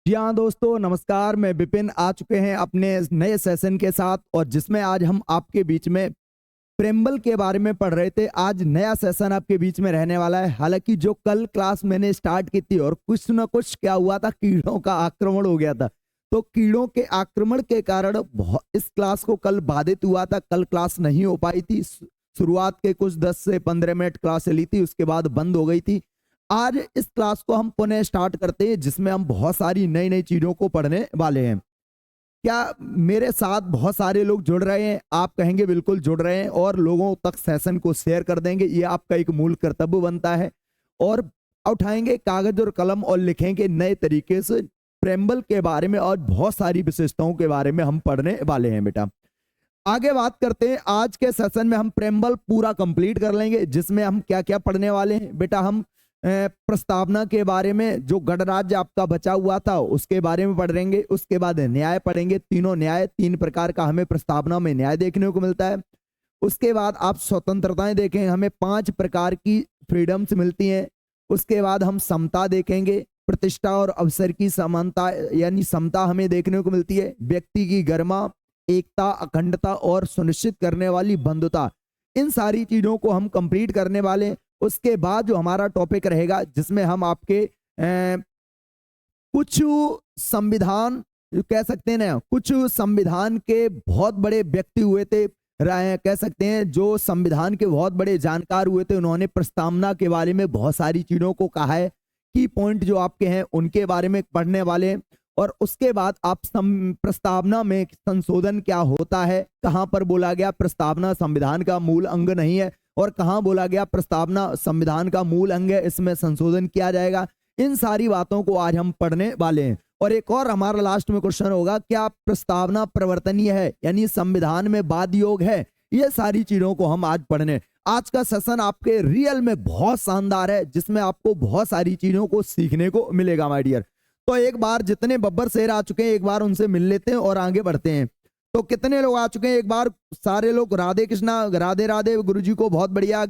जी हाँ दोस्तों, नमस्कार। मैं विपिन आ चुके हैं अपने नए सेशन के साथ, और जिसमें आज हम आपके बीच में प्रेम्बल के बारे में पढ़ रहे थे। आज नया सेशन आपके बीच में रहने वाला है। हालांकि जो कल क्लास मैंने स्टार्ट की थी और कुछ ना कुछ क्या हुआ था, कीड़ों का आक्रमण हो गया था। तो कीड़ों के आक्रमण के कारण इस क्लास को कल बाधित हुआ था। कल क्लास नहीं हो पाई थी। शुरुआत के कुछ 10 से 15 मिनट क्लास चली थी, उसके बाद बंद हो गई थी। आज इस क्लास को हम पुनः स्टार्ट करते हैं, जिसमें हम बहुत सारी नई नई चीजों को पढ़ने वाले हैं। क्या मेरे साथ बहुत सारे लोग जुड़ रहे हैं? आप कहेंगे बिल्कुल जुड़ रहे हैं, और लोगों तक सेशन को शेयर कर देंगे। ये आपका एक मूल कर्तव्य बनता है। और उठाएंगे कागज और कलम और लिखेंगे नए तरीके से प्रेम्बल के बारे में, और बहुत सारी विशेषताओं के बारे में हम पढ़ने वाले हैं। बेटा आगे बात करते हैं। आज के सेशन में हम प्रेम्बल पूरा कंप्लीट कर लेंगे, जिसमें हम क्या क्या पढ़ने वाले हैं। बेटा हम प्रस्तावना के बारे में, जो गणराज्य आपका बचा हुआ था उसके बारे में पढ़ेंगे। उसके बाद न्याय पढ़ेंगे। तीनों न्याय, 3 प्रकार का हमें प्रस्तावना में न्याय देखने को मिलता है। उसके बाद आप स्वतंत्रताएं देखें, हमें 5 प्रकार की फ्रीडम्स मिलती हैं। उसके बाद हम समता देखेंगे। प्रतिष्ठा और अवसर की समानता यानी समता हमें देखने को मिलती है। व्यक्ति की गरिमा, एकता, अखंडता और सुनिश्चित करने वाली बंधुता, इन सारी चीजों को हम कंप्लीट करने वाले। उसके बाद जो हमारा टॉपिक रहेगा, जिसमें हम आपके कुछ संविधान कह सकते हैं ना, कुछ संविधान के बहुत बड़े व्यक्ति हुए थे, कह सकते हैं जो संविधान के बहुत बड़े जानकार हुए थे, उन्होंने प्रस्तावना के बारे में बहुत सारी चीजों को कहा है। की पॉइंट जो आपके हैं उनके बारे में पढ़ने वाले हैं। और उसके बाद आप प्रस्तावना में संशोधन क्या होता है, कहां पर बोला गया प्रस्तावना संविधान का मूल अंग नहीं है, और कहां बोला गया प्रस्तावना संविधान का मूल अंग है, इसमें संशोधन किया जाएगा। इन सारी बातों को आज हम पढ़ने वाले हैं। और एक और हमारा लास्ट में क्वेश्चन होगा, क्या प्रस्तावना परिवर्तनीय है, यानी संविधान में वाद योग है। ये सारी चीजों को हम आज पढ़ने। आज का सेशन आपके रियल में बहुत शानदार है, जिसमें आपको बहुत सारी चीजों को सीखने को मिलेगा माय डियर। तो एक बार जितने बब्बर शेर आ चुके हैं, एक बार उनसे मिल लेते हैं और आगे बढ़ते हैं। तो कितने लोग आ चुके हैं? एक बार सारे लोग राधे कृष्णा, राधे राधे गुरुजी को, बहुत बढ़िया।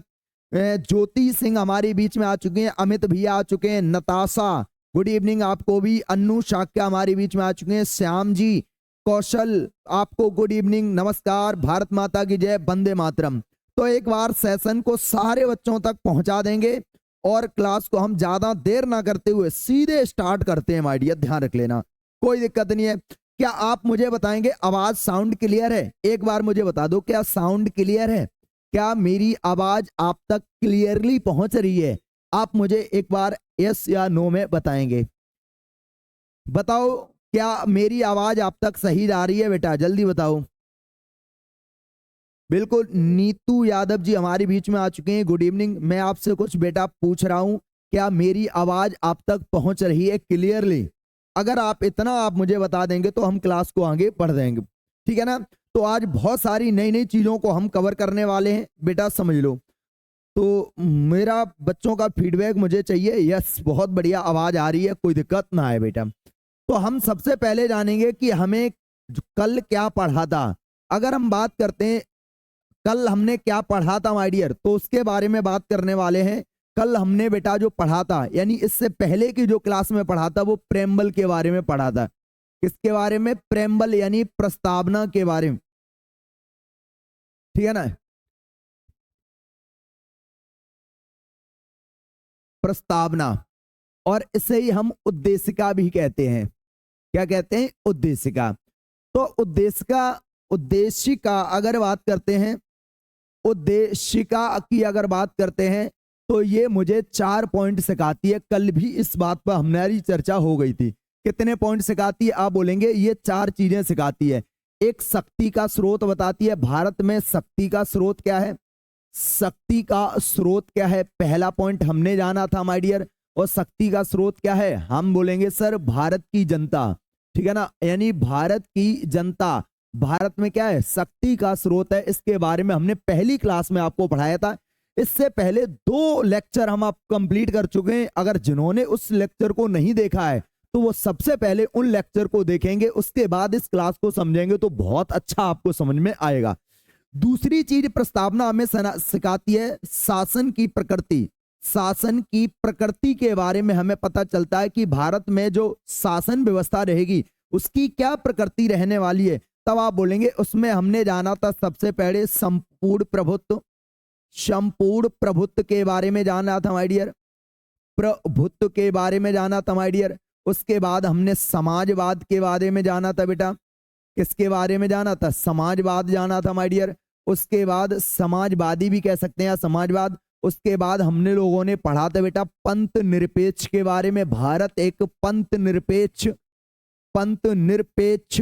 ज्योति सिंह हमारे बीच में आ चुके हैं। अमित भैया आ चुके हैं। नताशा, गुड इवनिंग आपको भी। अन्नू शाक्या हमारे बीच में आ चुके हैं। श्याम जी, कौशल, आपको गुड इवनिंग, नमस्कार। भारत माता की जय, वंदे मातरम। तो एक बार सेशन को सारे बच्चों तक पहुंचा देंगे, और क्लास को हम ज्यादा देर ना करते हुए सीधे स्टार्ट करते हैं माय डियर। ध्यान रख लेना, कोई दिक्कत नहीं है। क्या आप मुझे बताएंगे आवाज साउंड क्लियर है? एक बार मुझे बता दो, क्या साउंड क्लियर है? क्या मेरी आवाज आप तक क्लियरली पहुंच रही है? आप मुझे एक बार यस या नो में बताएंगे। बताओ, क्या मेरी आवाज आप तक सही जा रही है? बेटा जल्दी बताओ। बिल्कुल, नीतू यादव जी हमारे बीच में आ चुके हैं। Good evening. मैं आपसे कुछ बेटा पूछ रहा हूं, क्या मेरी आवाज आप तक पहुंच रही है क्लियरली? अगर आप इतना आप मुझे बता देंगे तो हम क्लास को आगे बढ़ देंगे, ठीक है ना। तो आज बहुत सारी नई नई चीजों को हम कवर करने वाले हैं, बेटा समझ लो। तो मेरा बच्चों का फीडबैक मुझे चाहिए। यस, बहुत बढ़िया आवाज आ रही है, कोई दिक्कत ना आए बेटा। तो हम सबसे पहले जानेंगे कि हमें कल क्या पढ़ा था। अगर हम बात करते हैं कल हमने क्या पढ़ा था माय डियर, तो उसके बारे में बात करने वाले हैं। कल हमने बेटा जो पढ़ा था, यानी इससे पहले की जो क्लास में पढ़ा था, वो प्रेम्बल के बारे में पढ़ा था। किसके बारे में? प्रेम्बल यानी प्रस्तावना के बारे में, ठीक है ना। प्रस्तावना, और इसे ही हम उद्देशिका भी कहते हैं। क्या कहते हैं? उद्देशिका। तो उद्देशिका अगर बात करते हैं, उद्देशिका की अगर बात करते हैं, तो ये मुझे 4 पॉइंट सिखाती है। कल भी इस बात पर हमारी चर्चा हो गई थी। कितने पॉइंट सिखाती है? आप बोलेंगे ये 4 चीजें सिखाती है। एक, शक्ति का स्रोत बताती है। भारत में शक्ति का स्रोत क्या है? शक्ति का स्रोत क्या है, पहला पॉइंट हमने जाना था माय डियर। और शक्ति का स्रोत क्या है? हम बोलेंगे सर भारत की जनता, ठीक है ना। यानी भारत की जनता, भारत में क्या है? शक्ति का स्रोत है। इसके बारे में हमने पहली क्लास में आपको पढ़ाया था। इससे पहले 2 लेक्चर हम आप कंप्लीट कर चुके हैं। अगर जिन्होंने उस लेक्चर को नहीं देखा है, तो वो सबसे पहले उन लेक्चर को देखेंगे, उसके बाद इस क्लास को समझेंगे, तो बहुत अच्छा आपको समझ में आएगा। दूसरी चीज प्रस्तावना हमें सिखाती है शासन की प्रकृति। शासन की प्रकृति के बारे में हमें पता चलता है कि भारत में जो शासन व्यवस्था रहेगी उसकी क्या प्रकृति रहने वाली है, तब आप बोलेंगे उसमें हमने जाना था सबसे पहले संपूर्ण प्रभुत्व, संपूर्ण प्रभुत्व के बारे में जाना था माय डियर, प्रभुत्व के बारे में जाना था माय डियर। उसके बाद हमने समाजवाद के बारे में जाना था बेटा, किसके बारे में जाना था, समाजवाद जाना था माय डियर। उसके बाद समाजवादी भी कह सकते हैं समाजवाद। उसके बाद हमने लोगों ने पढ़ा था बेटा पंथ निरपेक्ष के बारे में, भारत एक पंथ निरपेक्ष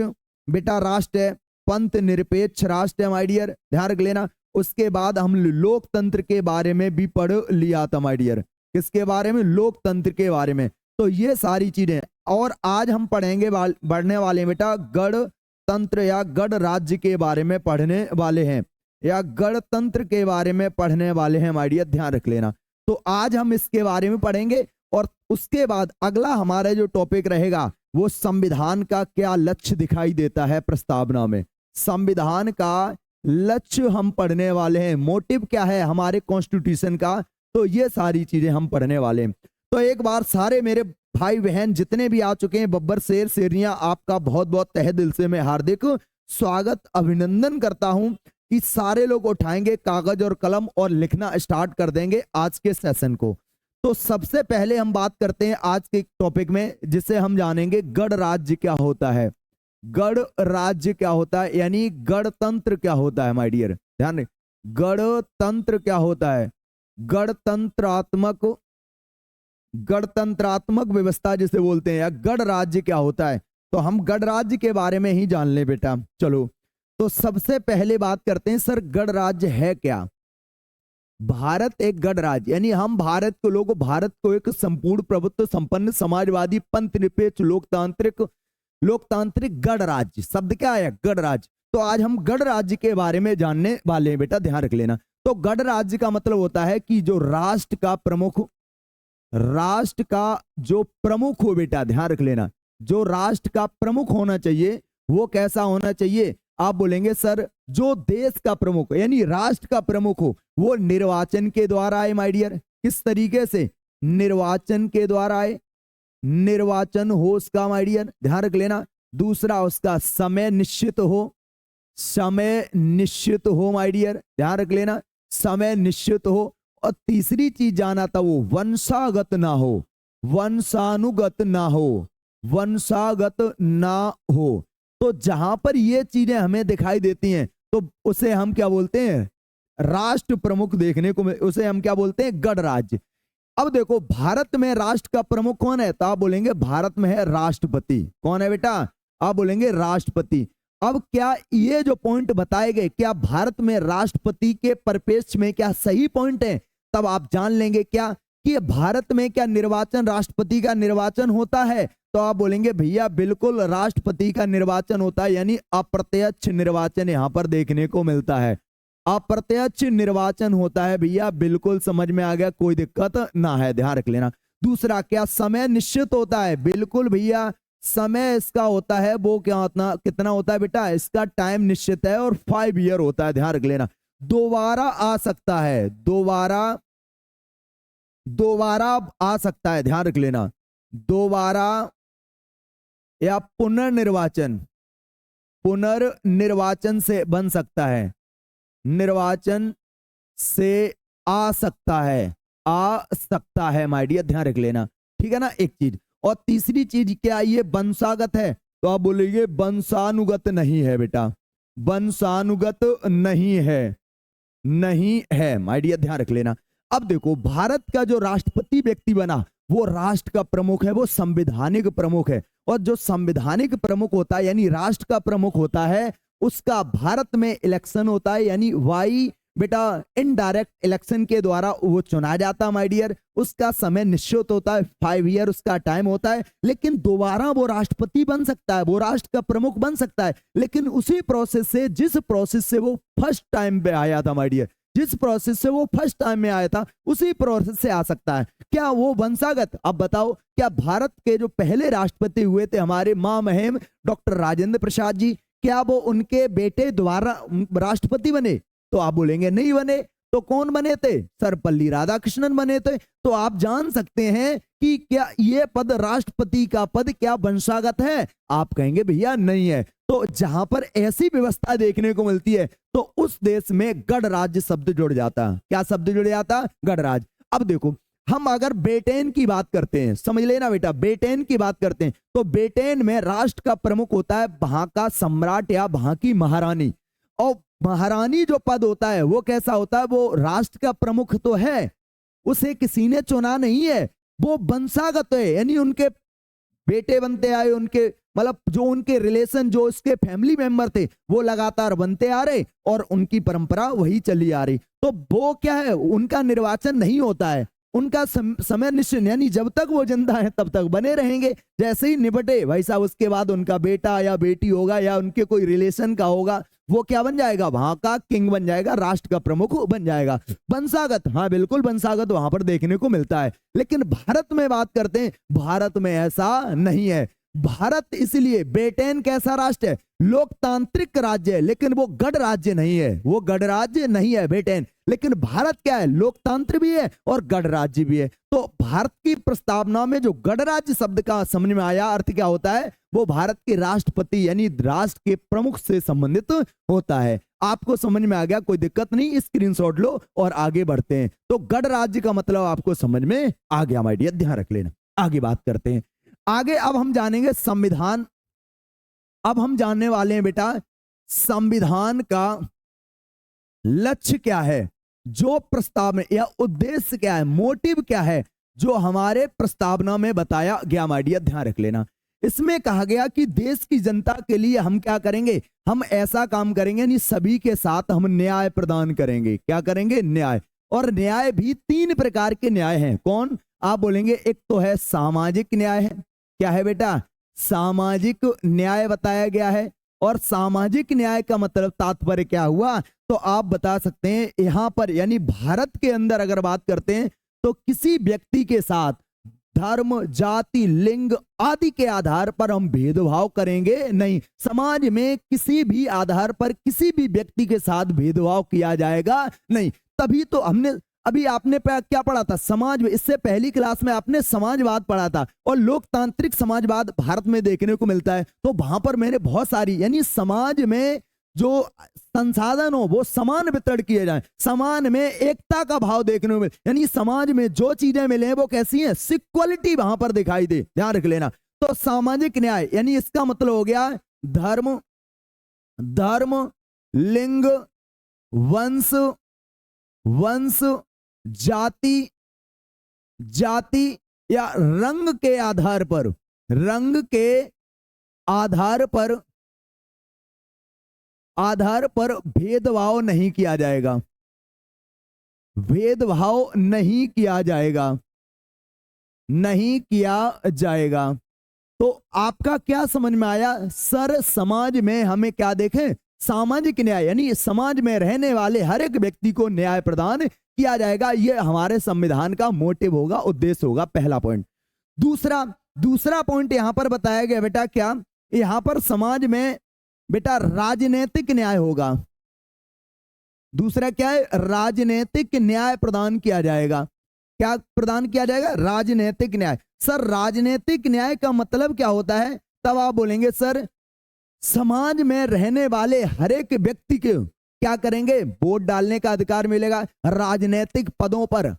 बेटा राष्ट्र है, पंथ निरपेक्ष राष्ट्र है माय डियर, ध्यान रख लेना। उसके बाद हम लोकतंत्र के बारे में भी पढ़ लिया था माय डियर, किसके बारे में, लोकतंत्र के बारे में। तो ये सारी चीजें, और आज हम पढ़ेंगे बढ़ने वाले बेटा गणतंत्र या गणराज्य के बारे में पढ़ने वाले हैं, या गणतंत्र के बारे में पढ़ने वाले हैं माय डियर, ध्यान रख लेना। तो आज हम इसके बारे में पढ़ेंगे, और उसके बाद अगला हमारा जो टॉपिक रहेगा वो संविधान का क्या लक्ष्य दिखाई देता है प्रस्तावना में, संविधान का लक्ष्य हम पढ़ने वाले हैं, मोटिव क्या है हमारे कॉन्स्टिट्यूशन का, तो ये सारी चीजें हम पढ़ने वाले हैं। तो एक बार सारे मेरे भाई बहन जितने भी आ चुके हैं, बब्बर शेर शेरियां, आपका बहुत बहुत तहे दिल से मैं हार्दिक स्वागत अभिनंदन करता हूं कि सारे लोग उठाएंगे कागज और कलम और लिखना स्टार्ट कर देंगे आज के सेशन को। तो सबसे पहले हम बात करते हैं आज के टॉपिक में, जिसे हम जानेंगे गणराज्य क्या होता है, गणराज्य क्या होता है, यानी गणतंत्र क्या होता है माय डियर, ध्यान रखें, गणतंत्र क्या होता है, गणतंत्रात्मक व्यवस्था जिसे बोलते हैं, या गणराज्य क्या होता है। तो हम गणराज्य के बारे में ही जान ले बेटा। चलो तो सबसे पहले बात करते हैं सर गणराज्य है क्या। भारत एक गणराज्य, यानी हम भारत को लोग भारत को एक संपूर्ण प्रभुत्व संपन्न समाजवादी पंथ निरपेक्ष लोकतांत्रिक गणराज्य, शब्द क्या है, गणराज्य। तो आज हम गणराज्य के बारे में जानने वाले हैं बेटा, ध्यान रख लेना। तो गणराज्य का मतलब होता है कि जो राष्ट्र का जो प्रमुख हो बेटा, ध्यान रख लेना, जो राष्ट्र का प्रमुख होना चाहिए वो कैसा होना चाहिए, आप बोलेंगे सर जो देश का प्रमुख यानी राष्ट्र का प्रमुख हो वो निर्वाचन के द्वारा आए माय डियर। किस तरीके से, निर्वाचन के द्वारा आए, निर्वाचन हो उसका माय डियर, ध्यान रख लेना। दूसरा उसका समय निश्चित हो माय डियर, ध्यान रख लेना, समय निश्चित हो। और तीसरी चीज जाना था वो वंशागत ना हो, वंशानुगत ना हो। तो जहां पर ये चीजें हमें दिखाई देती हैं तो उसे हम क्या बोलते हैं, राष्ट्र प्रमुख देखने को, उसे हम क्या बोलते हैं, गणराज्य। अब देखो भारत में राष्ट्र का प्रमुख कौन है, तो आप बोलेंगे भारत में है राष्ट्रपति। कौन है बेटा, आप बोलेंगे राष्ट्रपति। अब क्या ये जो पॉइंट बताए गए, क्या भारत में राष्ट्रपति के परिप्रेक्ष्य में क्या सही पॉइंट है, तब आप जान लेंगे क्या कि भारत में क्या निर्वाचन, राष्ट्रपति का निर्वाचन होता है। तो आप बोलेंगे भैया बिल्कुल राष्ट्रपति का निर्वाचन होता है, यानी अप्रत्यक्ष निर्वाचन यहां पर देखने को मिलता है, अप्रत्यक्ष निर्वाचन होता है भैया, बिल्कुल समझ में आ गया, कोई दिक्कत ना है, ध्यान रख लेना। दूसरा क्या समय निश्चित होता है, बिल्कुल भैया समय इसका होता है वो क्या होता, कितना होता है बेटा, इसका टाइम निश्चित है और 5 ईयर होता है, ध्यान रख लेना। दोबारा आ सकता है, दोबारा आ सकता है, ध्यान रख लेना, दोबारा या पुनर्निर्वाचन से बन सकता है, निर्वाचन से आ सकता है माय डियर, ध्यान रख लेना, ठीक है ना, एक चीज। और तीसरी चीज क्या, ये वंशागत है, तो आप बोलेंगे वंशानुगत नहीं है बेटा, वंशानुगत नहीं है माय डियर, ध्यान रख लेना। अब देखो भारत का जो राष्ट्रपति व्यक्ति बना वो राष्ट्र का प्रमुख है, वो संवैधानिक प्रमुख है, और जो संवैधानिक प्रमुख होता है यानी राष्ट्र का प्रमुख होता है उसका भारत में इलेक्शन होता है, यानी वाई बेटा इनडायरेक्ट इलेक्शन के द्वारा वो चुना जाता है माय डियर। उसका समय निश्चित होता है, 5 ईयर उसका टाइम होता है, लेकिन दोबारा वो राष्ट्रपति बन सकता है, वो राष्ट्र का प्रमुख बन सकता है, लेकिन उसी प्रोसेस से, जिस प्रोसेस से वो फर्स्ट टाइम पे आया था माय डियर, जिस प्रोसेस से वो फर्स्ट टाइम में आया था उसी प्रोसेस से आ सकता है। क्या वो वंशागत, अब बताओ क्या भारत के जो पहले राष्ट्रपति हुए थे हमारे महामहिम डॉक्टर राजेंद्र प्रसाद जी, क्या वो उनके बेटे द्वारा राष्ट्रपति बने, तो आप बोलेंगे नहीं बने। तो कौन बने थे? सर्वपल्ली राधाकृष्णन बने थे। तो आप जान सकते हैं कि क्या ये पद, राष्ट्रपति का पद, क्या वंशागत है? आप कहेंगे भैया नहीं है। तो जहां पर ऐसी व्यवस्था देखने को मिलती है तो उस देश में गणराज्य शब्द जुड़ जाता है। क्या शब्द जुड़ जाता? गणराज्य। अब देखो, हम अगर ब्रिटेन की बात करते हैं, समझ लेना बेटा, ब्रिटेन की बात करते हैं तो ब्रिटेन में राष्ट्र का प्रमुख होता है वहां का सम्राट या वहां की महारानी। और महारानी जो पद होता है वो कैसा होता है? वो राष्ट्र का प्रमुख तो है, उसे किसी ने चुना नहीं है, वो वंशागत है, यानी उनके बेटे बनते आए, उनके मतलब जो उनके रिलेशन, जो उसके फैमिली मेंबर थे वो लगातार बनते आ रहे और उनकी परंपरा वही चली आ रही। तो वो क्या है, उनका निर्वाचन नहीं होता है, उनका समय निश्चित, यानी जब तक वो जिंदा है तब तक बने रहेंगे। जैसे ही निपटे भाई साहब, उसके बाद उनका बेटा या बेटी होगा या उनके कोई रिलेशन का होगा, वो क्या बन जाएगा? वहां का किंग बन जाएगा, राष्ट्र का प्रमुख बन जाएगा। वंशागत, हाँ बिल्कुल वंशागत वहां पर देखने को मिलता है। लेकिन भारत में बात करते हैं, भारत में ऐसा नहीं है। भारत इसलिए, ब्रिटेन कैसा राष्ट्र है? लोकतांत्रिक राज्य है, लेकिन वो गणराज्य नहीं है, वो गणराज्य नहीं है ब्रिटेन। लेकिन भारत क्या है? लोकतंत्र भी है और गणराज्य भी है। तो भारत की प्रस्तावना में जो गणराज्य शब्द का समझ में आया, अर्थ क्या होता है? वो भारत के राष्ट्रपति यानी राष्ट्र के प्रमुख से संबंधित होता है। आपको समझ में आ गया? कोई दिक्कत नहीं, स्क्रीनशॉट लो और आगे बढ़ते हैं। तो गणराज्य का मतलब आपको समझ में आ गया माय डियर, ध्यान रख लेना। आगे बात करते हैं। आगे अब हम जानेंगे संविधान। अब हम जानने वाले हैं बेटा संविधान का लक्ष्य क्या है, जो प्रस्ताव में, या उद्देश्य क्या है, मोटिव क्या है, जो हमारे प्रस्तावना में बताया गया माय डियर, ध्यान रख लेना। इसमें कहा गया कि देश की जनता के लिए हम क्या करेंगे? हम ऐसा काम करेंगे, यानी सभी के साथ हम न्याय प्रदान करेंगे। क्या करेंगे? न्याय। और न्याय भी 3 प्रकार के न्याय हैं। कौन? आप बोलेंगे एक तो है सामाजिक न्याय है। क्या है बेटा? सामाजिक न्याय बताया गया है। और सामाजिक न्याय का मतलब तात्पर्य क्या हुआ? तो आप बता सकते हैं यहां पर, यानी भारत के अंदर अगर बात करते हैं तो किसी व्यक्ति के साथ धर्म, जाति, लिंग आदि के आधार पर हम भेदभाव करेंगे नहीं। समाज में किसी भी आधार पर किसी भी व्यक्ति के साथ भेदभाव किया जाएगा नहीं। तभी तो हमने, अभी आपने क्या पढ़ा था? समाज में, इससे पहली क्लास में आपने समाजवाद पढ़ा था और लोकतांत्रिक समाजवाद भारत में देखने को मिलता है। तो वहां पर मैंने बहुत सारी, यानी समाज में जो संसाधन हो वो समान वितरण किए जाए, समान में एकता का भाव देखने को मिले, यानी समाज में जो चीजें मिले हैं वो कैसी हैं? इक्वलिटी वहां पर दिखाई दे। ध्यान रख लेना। तो सामाजिक न्याय यानी इसका मतलब हो गया धर्म, लिंग, वंश, जाति या रंग के आधार पर भेदभाव नहीं किया जाएगा। भेदभाव नहीं किया जाएगा। तो आपका क्या समझ में आया? सर समाज में हमें क्या देखें? सामाजिक न्याय, यानी समाज में रहने वाले हर एक व्यक्ति को न्याय प्रदान किया जाएगा। यह हमारे संविधान का मोटिव होगा, उद्देश्य होगा, पहला पॉइंट। दूसरा पॉइंट यहां पर बताया गया बेटा, क्या? यहां पर समाज में बेटा राजनीतिक न्याय होगा। दूसरा क्या है? राजनीतिक न्याय प्रदान किया जाएगा। क्या प्रदान किया जाएगा? राजनीतिक न्याय। सर राजनीतिक न्याय का मतलब क्या होता है? तब आप बोलेंगे सर समाज में रहने वाले हर एक व्यक्ति के क्या करेंगे? वोट डालने का अधिकार मिलेगा, राजनीतिक पदों पर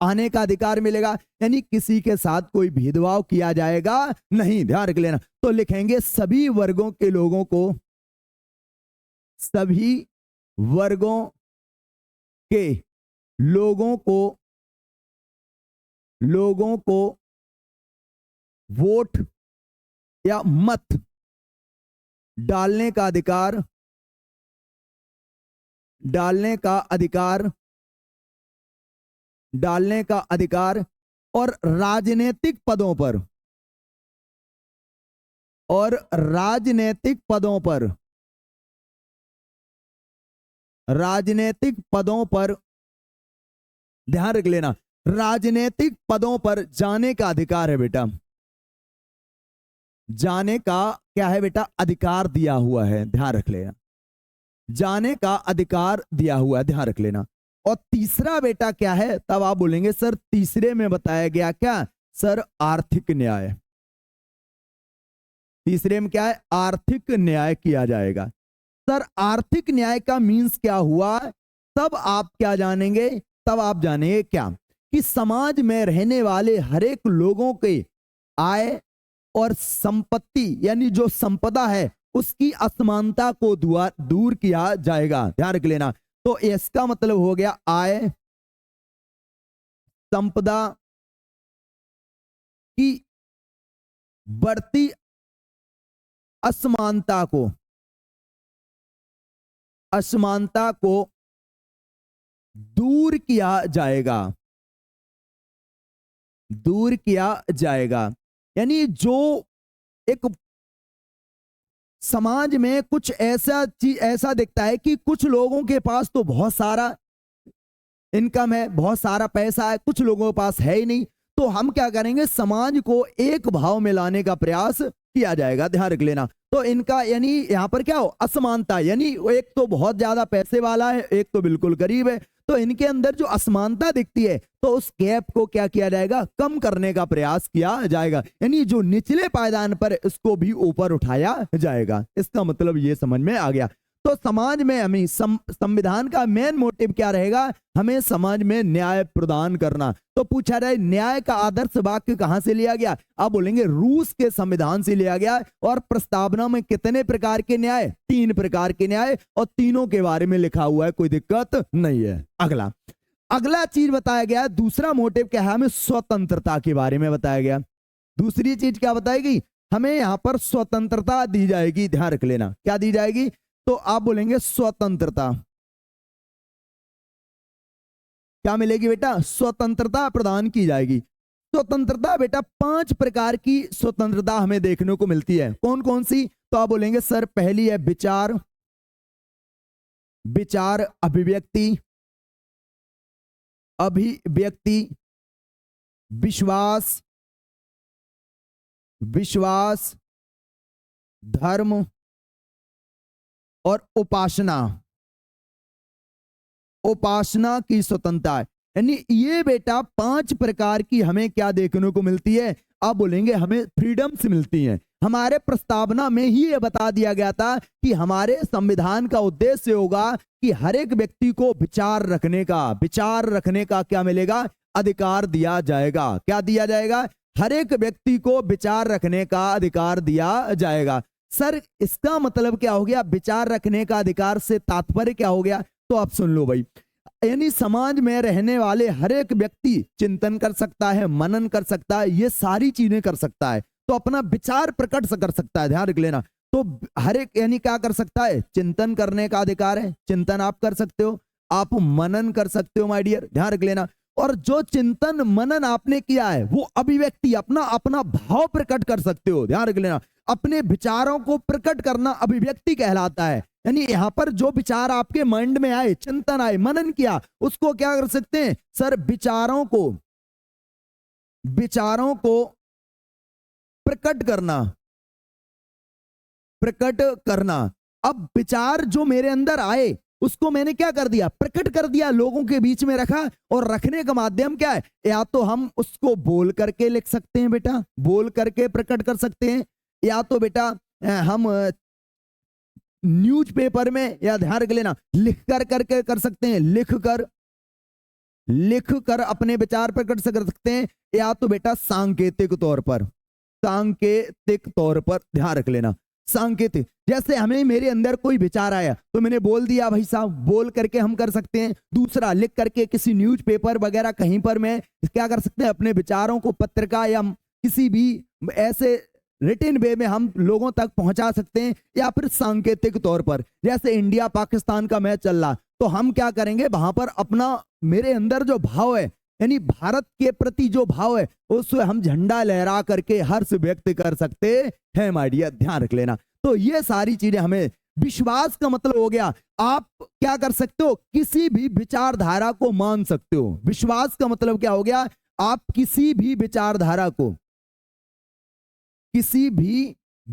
आने का अधिकार मिलेगा, यानी किसी के साथ कोई भेदभाव किया जाएगा नहीं। ध्यान रख लेना। तो लिखेंगे सभी वर्गों के लोगों को, सभी वर्गों के लोगों को वोट या मत डालने का अधिकार और राजनीतिक पदों पर ध्यान रख लेना, राजनीतिक पदों पर जाने का अधिकार है बेटा। जाने का क्या है बेटा? अधिकार दिया हुआ है। ध्यान रख लेना। जाने का अधिकार दिया हुआ है, ध्यान रख लेना। और तीसरा बेटा क्या है, तब आप बोलेंगे सर तीसरे में बताया गया क्या, सर आर्थिक न्याय। तीसरे में क्या है, आर्थिक न्याय किया जाएगा। सर आर्थिक न्याय का मीन्स क्या हुआ, तब आप क्या जानेंगे, तब आप जानेंगे क्या कि समाज में रहने वाले हर एक लोगों के आय और संपत्ति यानी जो संपदा है उसकी असमानता को दूर किया जाएगा, ध्यान रख लेना। तो इसका मतलब हो गया आय संपदा की बढ़ती असमानता को दूर किया जाएगा। यानी जो एक समाज में कुछ ऐसा दिखता है कि कुछ लोगों के पास तो बहुत सारा इनकम है, बहुत सारा पैसा है, कुछ लोगों के पास है ही नहीं, तो हम क्या करेंगे, समाज को एक भाव में लाने का प्रयास किया जाएगा, ध्यान रख लेना। तो इनका यानी यहां पर क्या हो, असमानता, यानी एक तो बहुत ज्यादा पैसे वाला है, एक तो बिल्कुल गरीब है, तो इनके अंदर जो असमानता दिखती है तो उस गैप को क्या किया जाएगा, कम करने का प्रयास किया जाएगा। यानी जो निचले पायदान पर इसको भी ऊपर उठाया जाएगा। इसका मतलब ये समझ में आ गया। तो समाज में हमें संविधान का मेन मोटिव क्या रहेगा, हमें समाज में न्याय प्रदान करना। तो पूछा जाए न्याय का आदर्श वाक्य कहां से लिया गया, आप बोलेंगे रूस के संविधान से लिया गया। और प्रस्तावना में कितने प्रकार के न्याय, 3 प्रकार के न्याय, और तीनों के बारे में लिखा हुआ है, कोई दिक्कत नहीं है। अगला चीज बताया गया, दूसरा मोटिव क्या है, हमें स्वतंत्रता के बारे में बताया गया। दूसरी चीज क्या बताएगी, हमें यहां पर स्वतंत्रता दी जाएगी, ध्यान रख लेना, क्या दी जाएगी, तो आप बोलेंगे स्वतंत्रता। क्या मिलेगी बेटा, स्वतंत्रता प्रदान की जाएगी। स्वतंत्रता बेटा 5 प्रकार की स्वतंत्रता हमें देखने को मिलती है, कौन कौन सी, तो आप बोलेंगे सर पहली है विचार अभिव्यक्ति, विश्वास, धर्म और उपासना की स्वतंत्रता है। यानी ये बेटा 5 प्रकार की हमें क्या देखने को मिलती है, आप बोलेंगे हमें फ्रीडम्स मिलती हैं। हमारे प्रस्तावना में ही ये बता दिया गया था कि हमारे संविधान का उद्देश्य होगा कि हर एक व्यक्ति को विचार रखने का क्या मिलेगा, अधिकार दिया जाएगा। क्या दिया जाएगा, हर एक व्यक्ति को विचार रखने का अधिकार दिया जाएगा। सर इसका मतलब क्या हो गया, विचार रखने का अधिकार से तात्पर्य क्या हो गया, तो आप सुन लो भाई। यानी समाज में रहने वाले हर एक व्यक्ति चिंतन कर सकता है, मनन कर सकता है, ये सारी चीजें कर सकता है, तो अपना विचार प्रकट कर सकता है, ध्यान रख लेना। तो हर एक यानी क्या कर सकता है, चिंतन करने का अधिकार है, चिंतन आप कर सकते हो, आप मनन कर सकते हो माय डियर, ध्यान रख लेना। और जो चिंतन मनन आपने किया है वो अभिव्यक्ति अपना भाव प्रकट कर सकते हो, ध्यान रख लेना। अपने विचारों को प्रकट करना अभिव्यक्ति कहलाता है। यानी यहां पर जो विचार आपके माइंड में आए, चिंतन आए, मनन किया, उसको क्या कर सकते हैं सर, विचारों को प्रकट करना। अब विचार जो मेरे अंदर आए उसको मैंने क्या कर दिया, प्रकट कर दिया, लोगों के बीच में रखा। और रखने का माध्यम क्या है, या तो हम उसको बोल करके लिख सकते हैं बेटा, बोल करके प्रकट कर सकते हैं, या तो बेटा हम न्यूज़पेपर में, या ध्यान रख लेना लिख करके कर सकते हैं, लिख कर अपने विचार प्रकट कर सकते हैं, या तो बेटा सांकेतिक तौर पर, ध्यान रख लेना सांकेतिक। जैसे हमें मेरे अंदर कोई विचार आया तो मैंने बोल दिया भाई साहब, बोल करके हम कर सकते हैं। दूसरा, लिख करके किसी न्यूज़पेपर वगैरह कहीं पर मैं क्या कर सकते हैं, अपने विचारों को पत्रिका या किसी भी ऐसे रिटन वे में हम लोगों तक पहुंचा सकते हैं। या फिर सांकेतिक तौर पर, जैसे इंडिया पाकिस्तान का मैच चल रहा, तो हम क्या करेंगे, वहां पर अपना मेरे अंदर जो भाव है, यानी भारत के प्रति जो भाव है, उससे हम झंडा लहरा करके हर्ष व्यक्त कर सकते हैं माय डियर, ध्यान रख लेना। तो ये सारी चीजें हमें, विश्वास का मतलब हो गया आप क्या कर सकते हो, किसी भी विचारधारा को मान सकते हो। विश्वास का मतलब क्या हो गया, आप किसी भी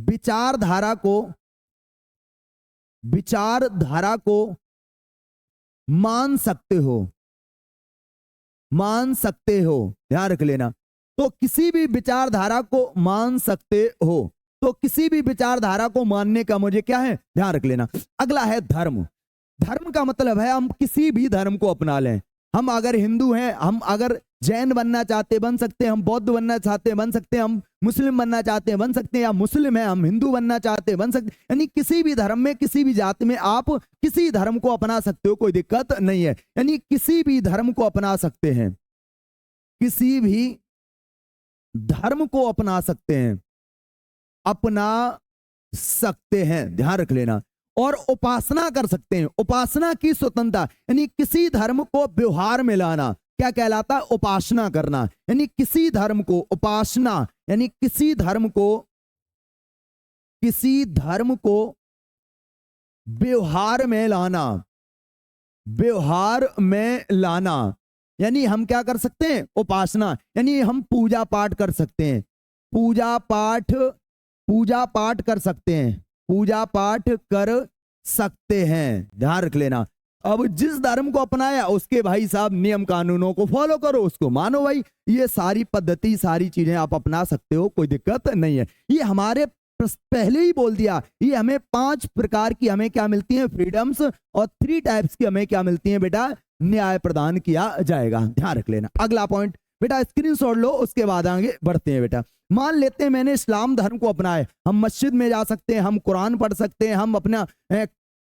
विचारधारा को विचारधारा को मान सकते हो, मान सकते हो, ध्यान रख लेना। तो किसी भी विचारधारा को मान सकते हो, तो किसी भी विचारधारा को मानने का मुझे क्या है, ध्यान रख लेना। अगला है धर्म। धर्म का मतलब है हम किसी भी धर्म को अपना लें। हम अगर हिंदू हैं, हम अगर जैन बनना चाहते बन सकते हैं, हम बौद्ध बनना चाहते बन सकते हैं, हम मुस्लिम बनना चाहते हैं बन सकते हैं, या मुस्लिम है हम हिंदू बनना चाहते हैं बन सकते हैं। यानी किसी भी धर्म में, किसी भी जाति में आप किसी धर्म को अपना सकते हो, कोई दिक्कत नहीं है। यानी किसी भी धर्म को अपना सकते हैं, किसी भी धर्म को अपना सकते हैं, अपना सकते हैं, ध्यान रख लेना। और उपासना कर सकते हैं, उपासना की स्वतंत्रता, यानी किसी धर्म को व्यवहार में लाना क्या कहलाता, उपासना करना। यानी किसी धर्म को उपासना, यानी किसी धर्म को व्यवहार में लाना, व्यवहार में लाना। यानी हम क्या कर सकते हैं, उपासना, यानी हम पूजा पाठ कर सकते हैं, पूजा पाठ कर सकते हैं, पूजा पाठ कर सकते हैं, ध्यान रख लेना। अब जिस धर्म को अपनाया उसके भाई साहब नियम कानूनों को फॉलो करो, उसको मानो भाई। ये सारी पद्धति, सारी चीजें आप अपना सकते हो, कोई दिक्कत नहीं है। ये हमारे पहले ही बोल दिया, ये हमें 5 प्रकार की हमें क्या मिलती हैं, फ्रीडम्स, और 3 टाइप्स की हमें क्या मिलती हैं बेटा, न्याय प्रदान किया जाएगा, ध्यान रख लेना। अगला पॉइंट बेटा स्क्रीनशॉट लो, उसके बाद आगे बढ़ते हैं बेटा। मान लेते हैं मैंने इस्लाम धर्म को अपनाया, हम मस्जिद में जा सकते हैं, हम कुरान पढ़ सकते हैं, हम अपना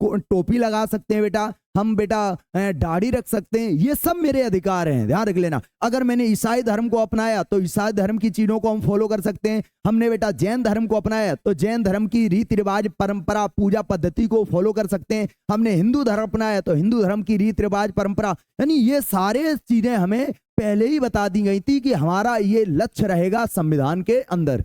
टोपी लगा सकते हैं बेटा, हम बेटा दाढ़ी रख सकते हैं, ये सब मेरे अधिकार हैं, ध्यान रख लेना। अगर मैंने ईसाई धर्म को अपनाया तो ईसाई धर्म की चीजों को हम फॉलो कर सकते हैं। हमने बेटा जैन धर्म को अपनाया तो जैन धर्म की रीति रिवाज, परंपरा, पूजा पद्धति को फॉलो कर सकते हैं। हमने हिंदू धर्म अपनाया तो हिंदू धर्म की रीति रिवाज, परंपरा, यानी ये सारे चीजें हमें पहले ही बता दी गई थी कि हमारा ये लक्ष्य रहेगा संविधान के अंदर।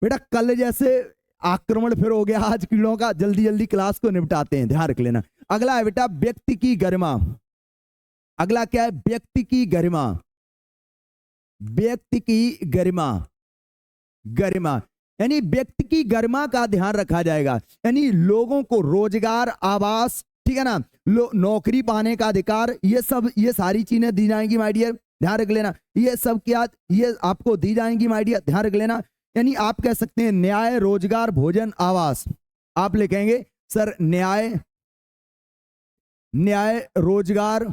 बेटा कल जैसे आक्रमण फिर हो गया आज कीड़ों का, जल्दी जल्दी क्लास को निपटाते हैं, ध्यान रख लेना। अगला है बेटा व्यक्ति की गरिमा। अगला क्या है, व्यक्ति की गरिमा, व्यक्ति की गरिमा, गरिमा यानी व्यक्ति की गरिमा का ध्यान रखा जाएगा। यानी लोगों को रोजगार, आवास, ठीक है ना, नौकरी पाने का अधिकार, ये सब, ये सारी चीजें दी जाएंगी माय डियर, ध्यान रख लेना। ये सब क्या, ये आपको दी जाएंगी माय डियर, ध्यान रख लेना। यानी आप कह सकते हैं न्याय, रोजगार, भोजन, आवास। आप लिखेंगे सर न्याय, न्याय, रोजगार,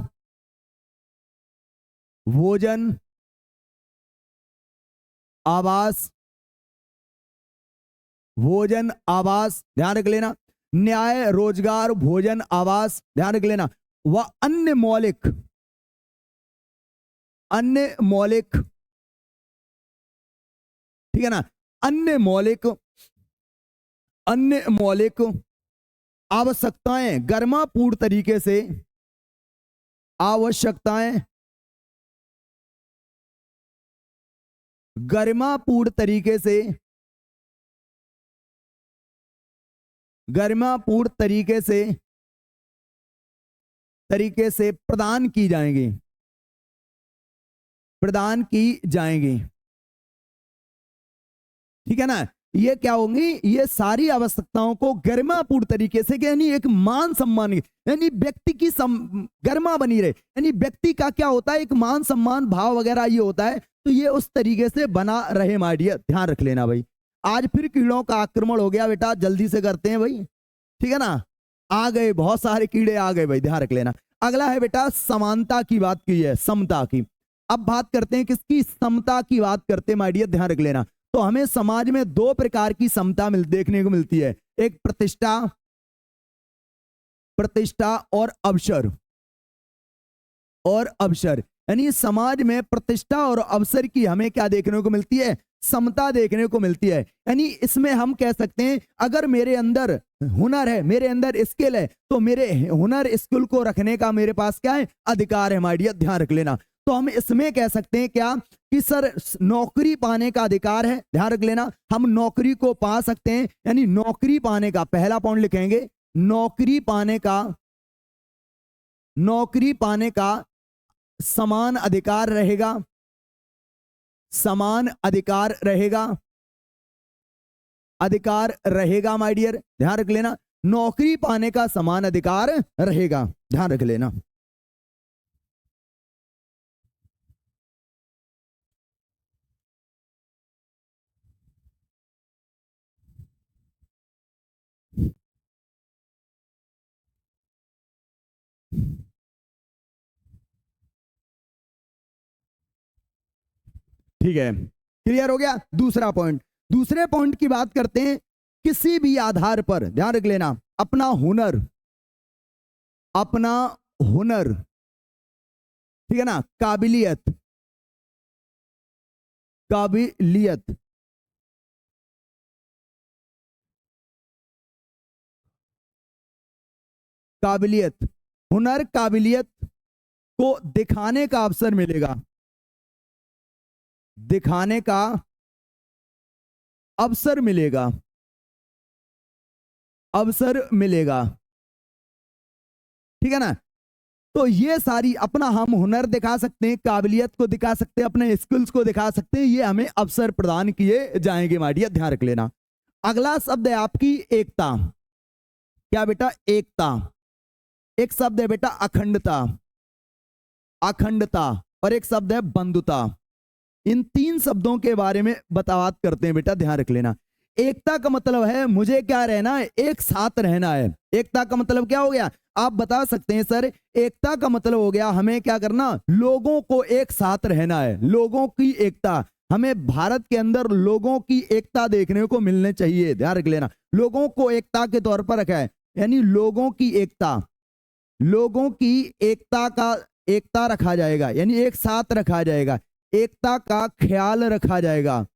भोजन, आवास, भोजन, आवास, ध्यान रख लेना। न्याय, रोजगार, भोजन, आवास, ध्यान रख लेना। व अन्य मौलिक, अन्य मौलिक, ठीक है ना, अन्य मौलिक, अन्य मौलिक आवश्यकताएं गरिमापूर्ण तरीके से, आवश्यकताएं गरिमापूर्ण तरीके से, गरिमापूर्ण तरीके से प्रदान की जाएंगी, प्रदान की जाएंगी, ठीक है ना। ये क्या होंगी, ये सारी आवश्यकताओं को गरिमापूर्ण तरीके से, यानी एक मान सम्मान, यानी व्यक्ति की गरिमा बनी रहे, यानी व्यक्ति का क्या होता है, एक मान सम्मान भाव वगैरह ये होता है, तो ये उस तरीके से बना रहे माय डियर, ध्यान रख लेना भाई। आज फिर कीड़ों का आक्रमण हो गया बेटा, जल्दी से करते हैं भाई, ठीक है ना, आ गए बहुत सारे कीड़े आ गए भाई, ध्यान रख लेना। अगला है बेटा समानता की बात की है, समता की। अब बात करते हैं किसकी, समता की बात करते हैं माय डियर, ध्यान रख लेना। तो हमें समाज में 2 प्रकार की समता देखने को मिलती है, एक प्रतिष्ठा, प्रतिष्ठा और अवसर, और अवसर, यानी समाज में प्रतिष्ठा और अवसर की हमें क्या देखने को मिलती है, समता देखने को मिलती है। यानी इसमें हम कह सकते हैं अगर मेरे अंदर हुनर है, मेरे अंदर स्किल है, तो मेरे हुनर स्किल को रखने का मेरे पास क्या है, अधिकार है माय डियर, ध्यान रख लेना। तो हम इसमें कह सकते हैं क्या कि सर नौकरी पाने का अधिकार है, ध्यान रख लेना, हम नौकरी को पा सकते हैं। यानी नौकरी पाने का पहला पॉइंट लिखेंगे, नौकरी पाने का, नौकरी पाने का समान अधिकार रहेगा, समान अधिकार रहेगा, अधिकार रहेगा माय डियर, ध्यान रख लेना। नौकरी पाने का समान अधिकार रहेगा। ध्यान रख लेना। ठीक है, क्लियर हो गया। दूसरा पॉइंट, दूसरे पॉइंट की बात करते हैं। किसी भी आधार पर, ध्यान रख लेना, अपना हुनर, अपना हुनर, ठीक है ना, काबिलियत, काबिलियत, काबिलियत, हुनर काबिलियत को दिखाने का अवसर मिलेगा, दिखाने का अवसर मिलेगा, अवसर मिलेगा, ठीक है ना। तो ये सारी, अपना हम हुनर दिखा सकते हैं, काबिलियत को दिखा सकते हैं, अपने स्किल्स को दिखा सकते हैं, ये हमें अवसर प्रदान किए जाएंगे माय डियर, ध्यान रख लेना। अगला शब्द है आपकी एकता। क्या बेटा? एकता। एक शब्द है बेटा अखंडता, अखंडता, और एक शब्द है बंधुता। इन तीन शब्दों के बारे में बात करते हैं बेटा, ध्यान रख लेना। एकता का मतलब है मुझे क्या रहना है, एक साथ रहना है। एकता का मतलब क्या हो गया? आप बता सकते हैं सर, एकता का मतलब हो गया हमें क्या करना, लोगों को एक साथ रहना है, लोगों की एकता। हमें भारत के अंदर लोगों की एकता देखने को मिलनी चाहिए, ध्यान रख लेना। लोगों को एकता के तौर पर रखा है, यानी लोगों की एकता, लोगों की एकता का, एकता रखा जाएगा, यानी एक साथ रखा जाएगा, एकता का ख्याल रखा जाएगा।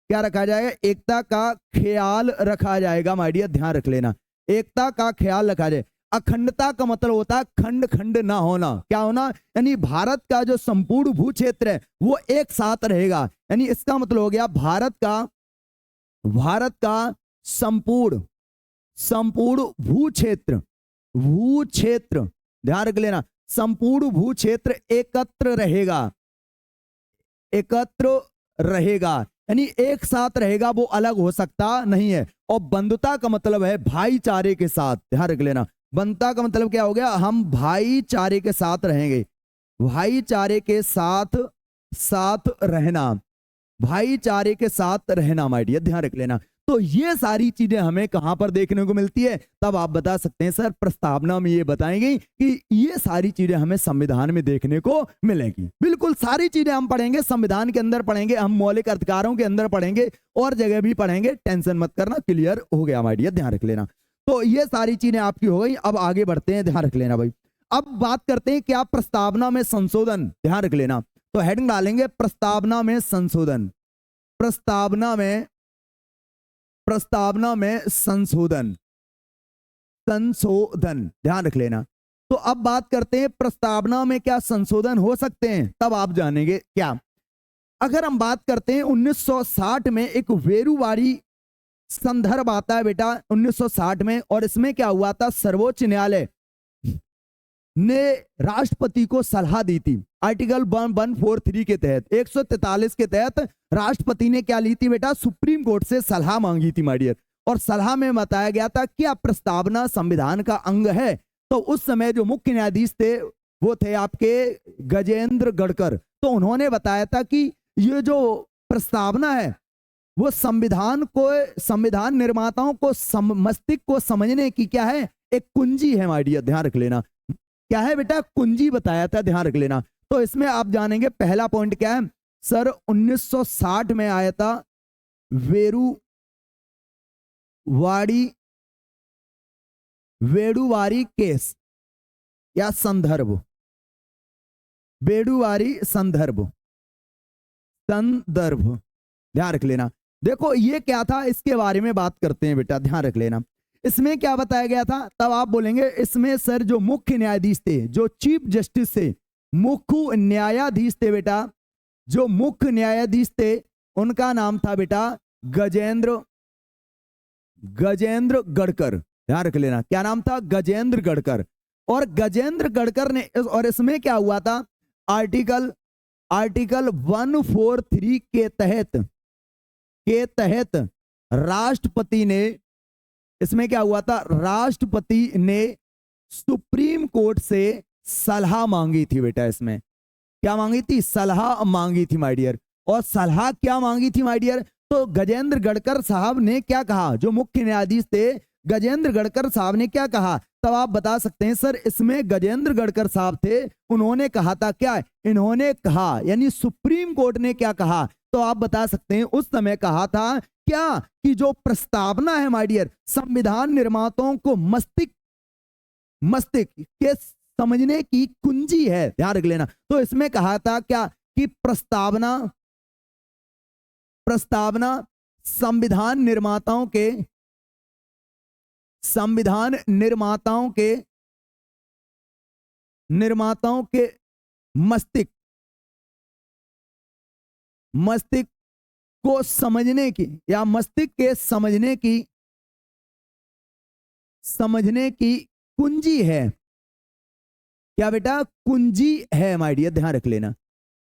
क्या रखा जाएगा? एकता का ख्याल रखा जाएगा माय डियर, ध्यान रख लेना। एकता का ख्याल रखा जाए। अखंडता का मतलब होता है खंड खंड ना होना। क्या होना? यानी भारत का जो संपूर्ण भू क्षेत्र है वो एक साथ रहेगा। यानी इसका मतलब हो गया भारत का संपूर्ण संपूर्ण भू क्षेत्र, भू क्षेत्र, ध्यान रख लेना, संपूर्ण भू क्षेत्र एकत्र रहेगा, एकत्र रहेगा, यानी एक साथ रहेगा, वो अलग हो सकता नहीं है। और बंधुता का मतलब है भाईचारे के साथ, ध्यान रख लेना। बंधुता का मतलब क्या हो गया? हम भाईचारे के साथ रहेंगे, भाईचारे के साथ साथ रहना, भाईचारे के साथ रहना माय डियर, ध्यान रख लेना। तो ये सारी चीजें हमें कहां पर देखने को मिलती है? तब आप बता सकते हैं सर प्रस्तावना में ये बताएंगे कि ये सारी चीजें हमें संविधान में देखने को मिलेगी। बिल्कुल सारी चीजें हम पढ़ेंगे, संविधान के अंदर पढ़ेंगे, हम मौलिक अधिकारों के अंदर पढ़ेंगे और जगह भी पढ़ेंगे, टेंशन मत करना, क्लियर हो गया माय डियर, ध्यान रख लेना। तो ये सारी चीजें आपकी हो गई। अब आगे बढ़ते हैं, ध्यान रख लेना भाई। अब बात करते हैं क्या प्रस्तावना में संशोधन, ध्यान रख लेना। तो हेडिंग डालेंगे प्रस्तावना में संशोधन, प्रस्तावना में, प्रस्तावना में संशोधन, संशोधन, ध्यान रख लेना। तो अब बात करते हैं प्रस्तावना में क्या संशोधन हो सकते हैं, तब आप जानेंगे क्या। अगर हम बात करते हैं 1960 में एक वेरुवाड़ी संदर्भ आता है बेटा 1960 में, और इसमें क्या हुआ था, सर्वोच्च न्यायालय ने राष्ट्रपति को सलाह दी थी। आर्टिकल 143 के तहत, 143 के तहत राष्ट्रपति ने क्या ली थी बेटा, सुप्रीम कोर्ट से सलाह मांगी थी माय डियर। और सलाह में बताया गया था क्या प्रस्तावना संविधान का अंग है। तो उस समय जो मुख्य न्यायाधीश थे वो थे आपके गजेंद्र गढ़कर। तो उन्होंने बताया था कि ये जो प्रस्तावना है वो संविधान को, संविधान निर्माताओं को मस्तिष्क को समझने की क्या है, एक कुंजी है माय डियर, ध्यान रख लेना। क्या है बेटा? कुंजी बताया था, ध्यान रख लेना। तो इसमें आप जानेंगे पहला पॉइंट क्या है सर, 1960 में आया था वेरुवाड़ी केस या संदर्भ, वेरुवाड़ी संदर्भ, संदर्भ, ध्यान रख लेना। देखो ये क्या था, इसके बारे में बात करते हैं बेटा, ध्यान रख लेना। इसमें क्या बताया गया था, तब आप बोलेंगे इसमें सर जो मुख्य न्यायाधीश थे, जो चीफ जस्टिस थे, मुख्य न्यायाधीश थे बेटा, जो मुख्य न्यायाधीश थे उनका नाम था बेटा गजेंद्र गढ़कर, ध्यान रख लेना। क्या नाम था? गजेंद्र गढ़कर। और गजेंद्र गढ़कर ने, और इसमें क्या हुआ था, आर्टिकल 143 के तहत राष्ट्रपति ने इसमें क्या हुआ था, राष्ट्रपति ने सुप्रीम कोर्ट से सलाह मांगी थी बेटा। इसमें क्या मांगी थी, सलाह मांगी थी माय डियर। और सलाह क्या मांगी थी माय डियर, तो गजेंद्र गढ़कर साहब ने क्या कहा, जो मुख्य न्यायाधीश थे गजेंद्र गढ़कर साहब ने क्या कहा, तब आप बता सकते हैं सर इसमें गजेंद्र गढ़कर साहब थे, उन्होंने कहा था क्या, इन्होंने कहा, यानी सुप्रीम कोर्ट ने क्या कहा, तो आप बता सकते हैं उस समय कहा था क्या, कि जो प्रस्तावना है माय डियर, संविधान निर्माताओं को मस्तिष्क के समझने की कुंजी है, ध्यान रख लेना। तो इसमें कहा था क्या, कि प्रस्तावना संविधान निर्माताओं के मस्तिष्क को समझने की, या मस्तिष्क के समझने की कुंजी है। क्या बेटा, कुंजी है माय डियर, ध्यान रख लेना,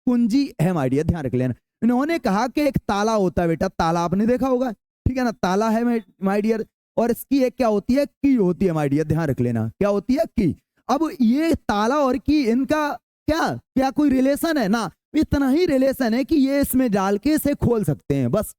कुंजी है माय डियर, ध्यान रख लेना। इन्होंने कहा कि एक ताला होता है बेटा, ताला आपने देखा होगा, ठीक है ना, ताला है माय डियर, और इसकी एक क्या होती है, की होती है माय डियर, ध्यान रख लेना, क्या होती है, की। अब ये ताला और की, इनका क्या कोई रिलेशन है ना, इतना ही रिलेशन है कि ये इसमें डाल के इसे खोल सकते हैं बस,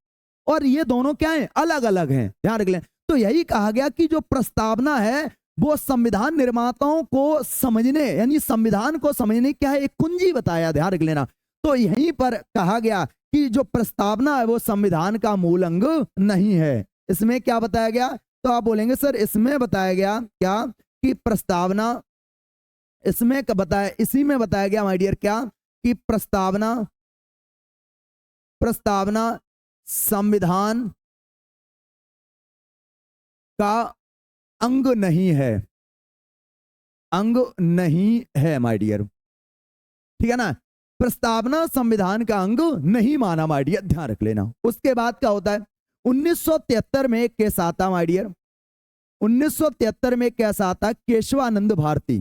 और ये दोनों क्या है, अलग अलग हैं, ध्यान रख लेना। तो यही कहा गया कि जो प्रस्तावना है वो संविधान निर्माताओं को समझने, यानी संविधान को समझने क्या है, एक कुंजी बताया, ध्यान रख लेना। तो यहीं पर कहा गया कि जो प्रस्तावना है वो संविधान का मूल अंग नहीं है। इसमें क्या बताया गया, तो आप बोलेंगे सर इसमें बताया गया क्या, कि प्रस्तावना, इसमें बताया, इसी में बताया गया माय डियर क्या, कि प्रस्तावना संविधान का अंग नहीं है, अंग नहीं है माय डियर, ठीक है ना, प्रस्तावना संविधान का अंग नहीं माना माय डियर, ध्यान रख लेना। उसके बाद क्या होता है, 1973 में एक केस आता माय डियर, 1973 में केस आता केशवानंद भारती,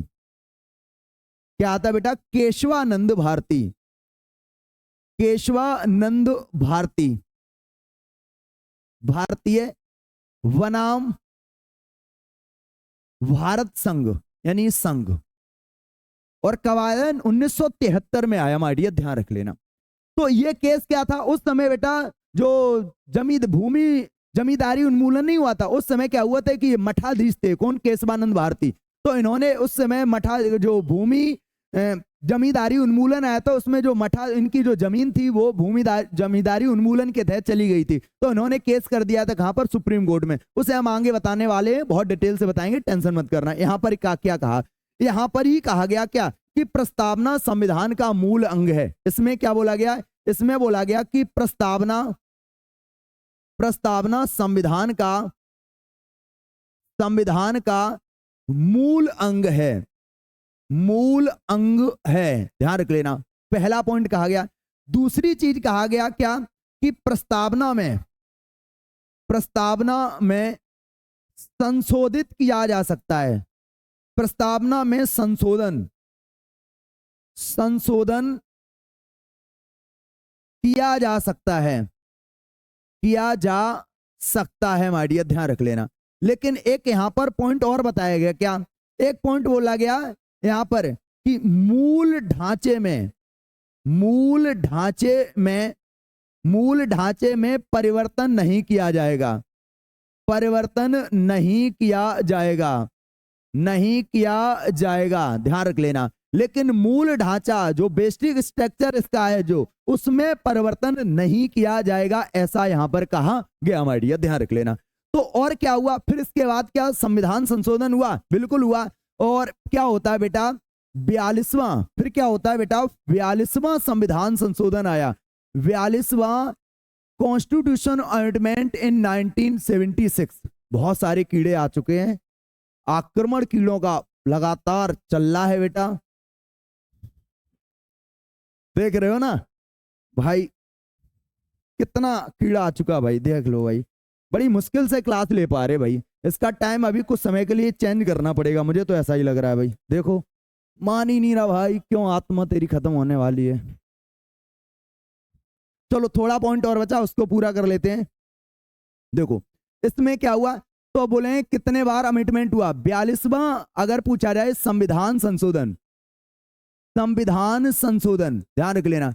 क्या आता बेटा, केशवानंद भारती, भारतीय बनाम भारत संघ, यानी संघ, और कवायद 1973 में आया माय डियर, ध्यान रख लेना। तो ये केस क्या था, उस समय बेटा जो जमींदारी उन्मूलन नहीं हुआ था, उस समय क्या हुआ था कि मठाधीश थे, कौन, केशवानंद भारती, तो इन्होंने उस समय जो भूमि जमींदारी उन्मूलन आया था, उसमें जो इनकी जो जमीन थी वो जमींदारी उन्मूलन के तहत चली गई थी, तो इन्होंने केस कर दिया था कहां पर, सुप्रीम कोर्ट में। उसे हम आगे बताने वाले हैं, बहुत डिटेल से बताएंगे, टेंशन मत करना। यहां पर क्या कहा, यहां पर ही कहा गया क्या, कि प्रस्तावना संविधान का मूल अंग है। इसमें क्या बोला गया, इसमें बोला गया कि प्रस्तावना संविधान का मूल अंग है, मूल अंग है, ध्यान रख लेना, पहला पॉइंट कहा गया। दूसरी चीज कहा गया क्या, कि प्रस्तावना में संशोधित किया जा सकता है, प्रस्तावना में संशोधन किया जा सकता है माय डियर, ध्यान रख लेना। लेकिन एक यहां पर पॉइंट और बताया गया, क्या, एक पॉइंट बोला गया यहां पर, कि मूल ढांचे में परिवर्तन नहीं किया जाएगा, ध्यान रख लेना। लेकिन मूल ढांचा, जो बेसिक स्ट्रक्चर इसका है, जो उसमें परिवर्तन नहीं किया जाएगा, ऐसा यहां पर कहा गया माय डियर, ध्यान रख लेना। तो और क्या हुआ, फिर इसके बाद क्या, संविधान संशोधन हुआ, बिल्कुल हुआ। और क्या होता है बेटा, 42वां, फिर क्या होता है बेटा, 42वां संविधान संशोधन आया, 42वां कॉन्स्टिट्यूशन अमेंडमेंट इन 1976। बहुत सारे कीड़े आ चुके हैं, आक्रमण कीड़ों का लगातार चल रहा है बेटा, देख रहे हो ना भाई, कितना कीड़ा आ चुका भाई, देख लो भाई, बड़ी मुश्किल से क्लास ले पा रहे भाई। इसका टाइम अभी कुछ समय के लिए चेंज करना पड़ेगा, मुझे तो ऐसा ही लग रहा है भाई। देखो मान ही नहीं रहा भाई, क्यों, आत्मा तेरी खत्म होने वाली है। चलो थोड़ा पॉइंट और बचा, उसको पूरा कर लेते हैं। देखो इसमें क्या हुआ, तो बोले कितने बार अमेंडमेंट हुआ? 42वां अगर पूछा जाए संविधान संशोधन, संविधान संशोधन ध्यान रख लेना,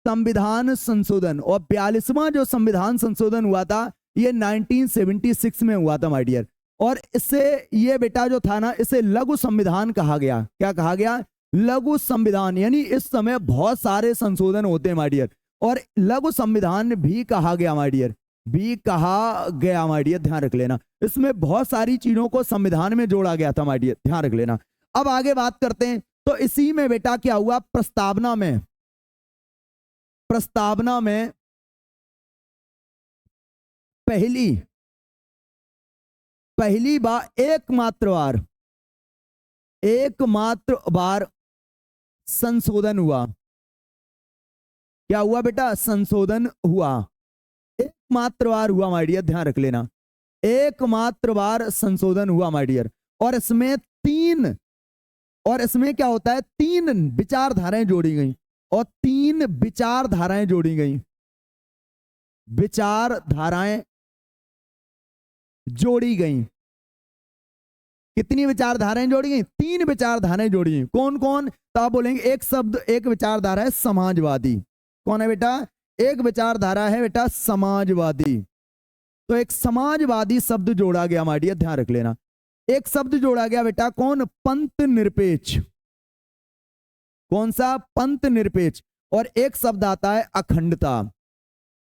संविधान संशोधन। और 42वां जो संविधान संशोधन हुआ था ये 1976 में हुआ था माय डियर। और इससे ये बेटा जो था ना, इसे लघु संविधान कहा गया। क्या कहा गया? लघु संविधान। यानी इस समय बहुत सारे संशोधन होते हैं माय डियर, और लघु संविधान भी कहा गया माय डियर, भी कहा गया माय डियर, ध्यान रख लेना। इसमें बहुत सारी चीजों को संविधान में जोड़ा गया था माय डियर, ध्यान रख लेना। अब आगे बात करते हैं। तो इसी में बेटा क्या हुआ? प्रस्तावना में, प्रस्तावना में पहली बार एकमात्र बार संशोधन हुआ। क्या हुआ बेटा? संशोधन हुआ, एकमात्र बार हुआ माय डियर, ध्यान रख लेना, एकमात्र बार संशोधन हुआ माय डियर। और इसमें क्या होता है? 3 विचारधाराएं जोड़ी गई, और 3 विचारधाराएं जोड़ी गई, विचारधाराएं जोड़ी गई। कितनी विचारधाराएं जोड़ी गई? 3 विचारधाराएं जोड़ी गई। कौन कौन? तो आप बोलेंगे एक शब्द, एक विचारधारा है समाजवादी। कौन है बेटा? एक विचारधारा है बेटा समाजवादी। तो एक समाजवादी शब्द जोड़ा गया माय डियर, ध्यान रख लेना। एक शब्द जोड़ा गया बेटा, कौन? पंथ निरपेक्ष। कौन सा? पंथ निरपेक्ष। और एक शब्द आता है अखंडता।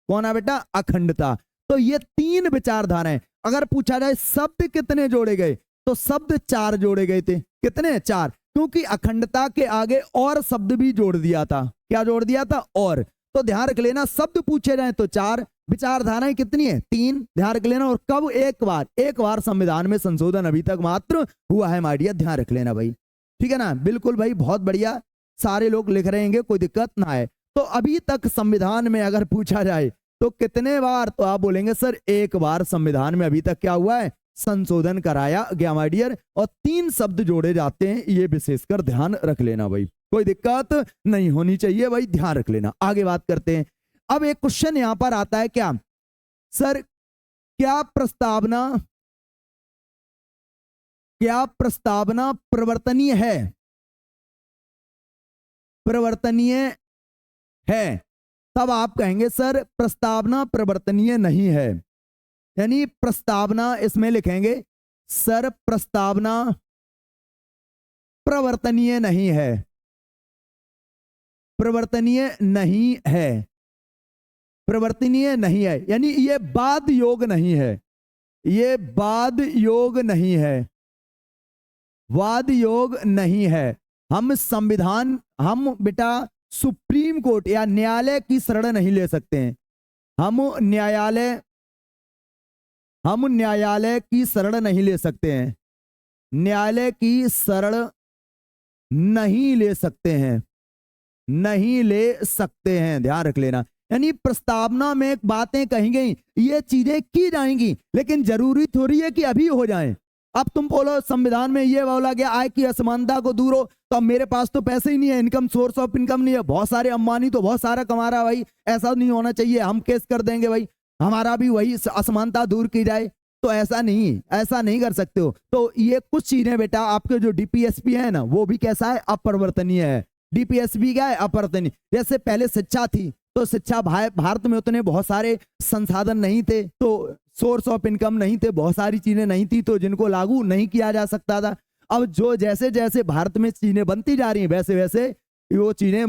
कौन है बेटा? अखंडता। तो ये 3 विचारधाराएं। अगर पूछा जाए शब्द कितने जोड़े गए, तो शब्द 4 जोड़े गए थे। कितने? 4, क्योंकि अखंडता के आगे और शब्द भी जोड़ दिया था। क्या जोड़ दिया था? और। तो ध्यान रख लेना, शब्द पूछे जाए तो 4, विचारधाराएं कितनी है? 3, ध्यान रख लेना। और कब? एक बार संविधान में संशोधन अभी तक मात्र हुआ है माय डियर, ध्यान रख लेना भाई, ठीक है ना। बिल्कुल भाई, बहुत बढ़िया, सारे लोग लिख रहेंगे, कोई दिक्कत ना है। तो अभी तक संविधान में अगर पूछा जाए तो कितने बार, तो आप बोलेंगे सर एक बार संविधान में अभी तक क्या हुआ है? संशोधन कराया गया माय डियर। और 3 शब्द जोड़े जाते हैं, ये विशेषकर ध्यान रख लेना भाई, कोई दिक्कत नहीं होनी चाहिए भाई, ध्यान रख लेना। आगे बात करते हैं। अब एक क्वेश्चन यहां पर आता है, क्या सर क्या प्रस्तावना परिवर्तनीय है? परिवर्तनीय है। तब आप कहेंगे सर प्रस्तावना परिवर्तनीय नहीं है। यानी प्रस्तावना इसमें लिखेंगे सर प्रस्तावना परिवर्तनीय नहीं है, परिवर्तनीय नहीं है, परिवर्तनीय नहीं है। यानी ये बाद योग नहीं है, ये बाद योग नहीं है, वाद योग नहीं है। हम बेटा सुप्रीम कोर्ट या न्यायालय की शरण नहीं ले सकते हैं। हम न्यायालय की शरण नहीं ले सकते हैं, न्यायालय की शरण नहीं ले सकते हैं, नहीं ले सकते हैं, ध्यान रख लेना। यानी प्रस्तावना में बातें कही गई, ये चीजें की जाएंगी, लेकिन जरूरी थोड़ी है कि अभी हो जाएं। अब तुम बोलो संविधान में ये बोला गया आय की असमानता को दूर हो, तो अब मेरे पास तो पैसे ही नहीं है, इनकम सोर्स ऑफ इनकम नहीं है, बहुत सारे अंबानी तो बहुत सारा कमा रहा है भाई, ऐसा नहीं होना चाहिए, हम केस कर देंगे भाई, हमारा भी वही असमानता दूर की जाए। तो ऐसा नहीं कर सकते हो। तो ये कुछ चीजें बेटा, आपके जो डीपीएसपी है ना, वो भी कैसा है? अपरिवर्तनीय है। डीपीएसपी क्या है? अपरिवर्तनीय। जैसे पहले शिक्षा थी, तो शिक्षा भारत में उतने बहुत सारे संसाधन नहीं थे, तो सोर्स ऑफ इनकम नहीं थे, बहुत सारी चीजें नहीं थी, तो जिनको लागू नहीं किया जा सकता था। अब जो जैसे जैसे भारत में चीजें बनती जा रही हैं, वैसे वैसे वो चीजें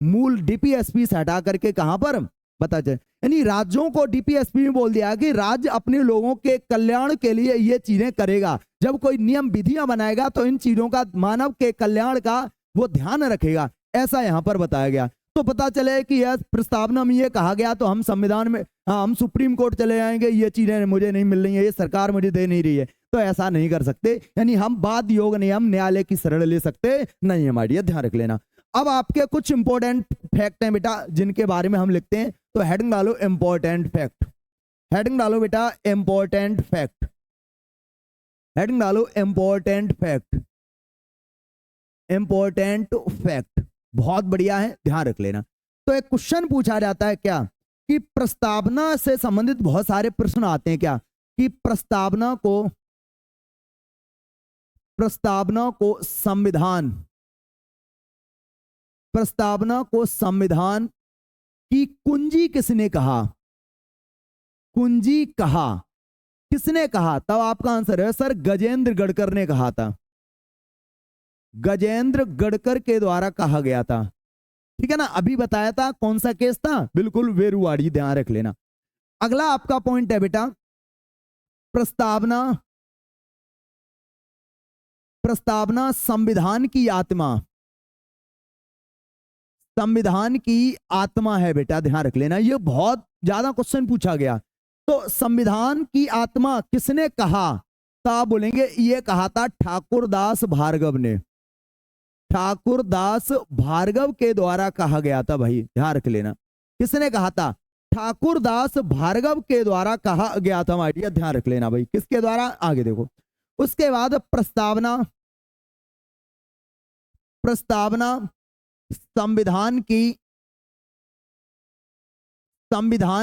मूल डीपीएसपी से हटा करके कहां पर पता चले। यानी राज्यों को डीपीएसपी में बोल दिया कि राज्य अपने लोगों के कल्याण के लिए ये चीजें करेगा। जब कोई नियम विधियां बनाएगा तो इन चीजों का, मानव के कल्याण का वो ध्यान रखेगा, ऐसा यहां पर बताया गया। तो पता चले कि यह प्रस्तावना में ये कहा गया, तो हम संविधान में, हम सुप्रीम कोर्ट चले जाएंगे, ये चीजें मुझे नहीं मिल रही है, ये सरकार मुझे दे नहीं रही है, तो ऐसा नहीं कर सकते। यानी हम बाद योग नहीं, हम न्यायालय की शरण ले सकते नहीं, हमारी ध्यान रख लेना। अब आपके कुछ इंपॉर्टेंट फैक्ट हैं बेटा, जिनके बारे में हम लिखते हैं, तो हेडिंग डालो इंपॉर्टेंट फैक्ट, हेडिंग डालो बेटा इंपॉर्टेंट फैक्ट, हेडिंग डालो इंपॉर्टेंट फैक्ट, इंपॉर्टेंट फैक्ट, बहुत बढ़िया है, ध्यान रख लेना। तो एक क्वेश्चन पूछा जाता है क्या, कि प्रस्तावना से संबंधित बहुत सारे प्रश्न आते हैं क्या, कि प्रस्तावना को संविधान की कुंजी किसने कहा? कुंजी कहा, किसने कहा? तब आपका आंसर है सर गजेंद्र गडकर ने कहा था। गजेंद्र गडकर के द्वारा कहा गया था। ठीक है ना, अभी बताया था कौन सा केस था, बिल्कुल वेरुवाड़ी, ध्यान रख लेना। अगला आपका पॉइंट है बेटा प्रस्तावना संविधान की आत्मा है बेटा, ध्यान रख लेना। ये बहुत ज्यादा क्वेश्चन पूछा गया। तो संविधान की आत्मा किसने कहा? तो आप बोलेंगे ये कहा था ठाकुरदास भार्गव ने। ठाकुरदास भार्गव के द्वारा कहा गया था भाई, ध्यान रख लेना। किसने कहा था? ठाकुरदास भार्गव के द्वारा कहा गया था माय डियर, ध्यान रख लेना भाई, किसके द्वारा? आगे देखो। उसके बाद प्रस्तावना संविधान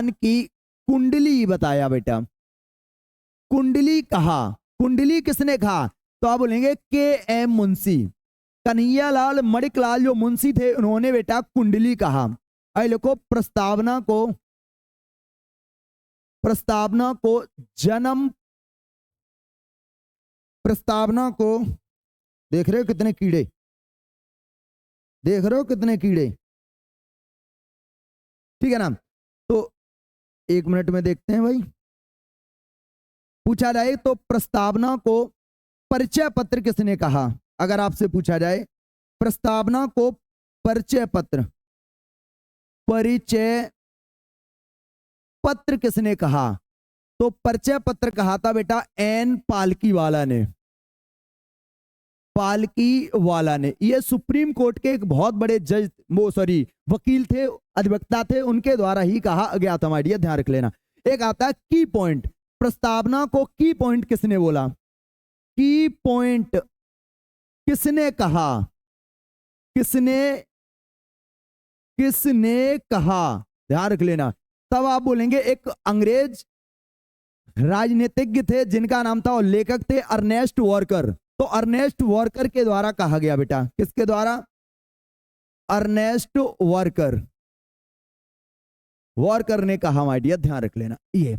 की कुंडली बताया बेटा। कुंडली कहा, कुंडली किसने कहा? तो आप बोलेंगे के.एम. मुंशी, कन्हैयालाल मणिकलाल जो मुंशी थे, उन्होंने बेटा कुंडली कहा। आई लिखो प्रस्तावना को देख रहे हो कितने कीड़े, देख रहे हो कितने कीड़े, ठीक है ना। तो 1 मिनट में देखते हैं भाई। पूछा जाए तो प्रस्तावना को परिचय पत्र किसने कहा? अगर आपसे पूछा जाए प्रस्तावना को परिचय पत्र किसने कहा? तो परिचय पत्र कहा था बेटा एन पालकीवाला ने। ये सुप्रीम कोर्ट के एक बहुत बड़े वकील थे, अधिवक्ता थे, उनके द्वारा ही कहा गया था माय डियर, ध्यान रख लेना। एक आता है की पॉइंट। प्रस्तावना को की पॉइंट किसने बोला? की पॉइंट किसने कहा? किसने कहा, ध्यान रख लेना। तब आप बोलेंगे एक अंग्रेज राजनीतिज्ञ थे जिनका नाम था और लेखक थे अर्नेस्ट वॉकर। तो अर्नेस्ट वॉकर के द्वारा कहा गया बेटा। किसके द्वारा? अर्नेस्ट वॉकर ने कहा माय डियर, ध्यान रख लेना ये,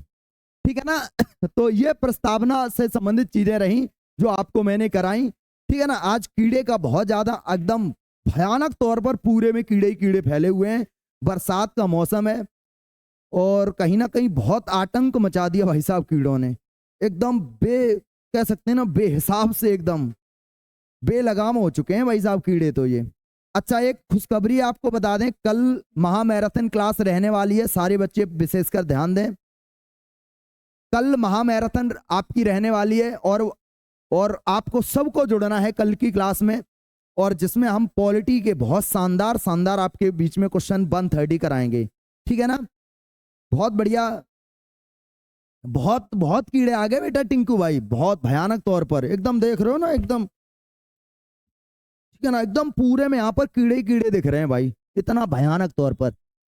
ठीक है ना। तो ये प्रस्तावना से संबंधित चीजें रही जो आपको मैंने कराई, ठीक है ना। आज कीड़े का बहुत ज्यादा एकदम भयानक तौर पर पूरे में कीड़े ही कीड़े फैले हुए हैं। बरसात का मौसम है और कहीं ना कहीं बहुत आतंक मचा दिया भाई साहब कीड़ों ने, एकदम कह सकते हैं ना बेहिसाब से एकदम बेलगाम हो चुके हैं भाई साहब कीड़े तो ये। अच्छा, एक खुशखबरी आपको बता दें, कल महामैराथन क्लास रहने वाली है, सारे बच्चे विशेषकर ध्यान दें। कल महामैराथन आपकी रहने वाली है और आपको सबको जुड़ना है कल की क्लास में, और जिसमें हम पॉलिटी के बहुत शानदार आपके बीच में क्वेश्चन 130 कराएंगे, ठीक है ना। बहुत बढ़िया, बहुत कीड़े आ गए बेटा टिंकू भाई, बहुत भयानक तौर पर, एकदम देख रहे हो ना, एकदम ठीक है ना, एकदम पूरे में यहाँ पर कीड़े ही कीड़े दिख रहे हैं भाई, इतना भयानक तौर पर,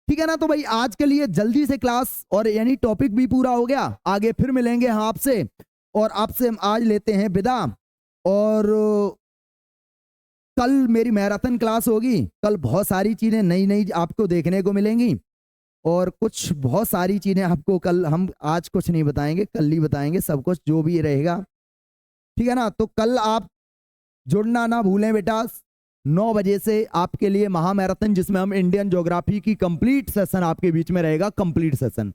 ठीक है ना। तो भाई आज के लिए जल्दी से क्लास और यानी टॉपिक भी पूरा हो गया, आगे फिर मिलेंगे हम आपसे, और आपसे हम आज लेते हैं विदा। और कल मेरी मैराथन क्लास होगी, कल बहुत सारी चीजें नई आपको देखने को मिलेंगी, और कुछ बहुत सारी चीजें आपको कल, हम आज कुछ नहीं बताएंगे, कल ही बताएंगे सब कुछ जो भी रहेगा, ठीक है ना। तो कल आप जुड़ना ना भूलें बेटा, 9 बजे से आपके लिए महामैराथन, जिसमें हम इंडियन ज्योग्राफी की कंप्लीट सेशन आपके बीच में रहेगा, कंप्लीट सेशन,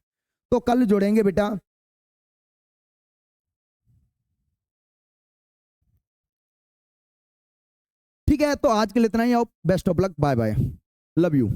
तो कल जुड़ेंगे बेटा। ठीक है, तो आज के लिए इतना ही, आओ, best of luck, bye bye, love you.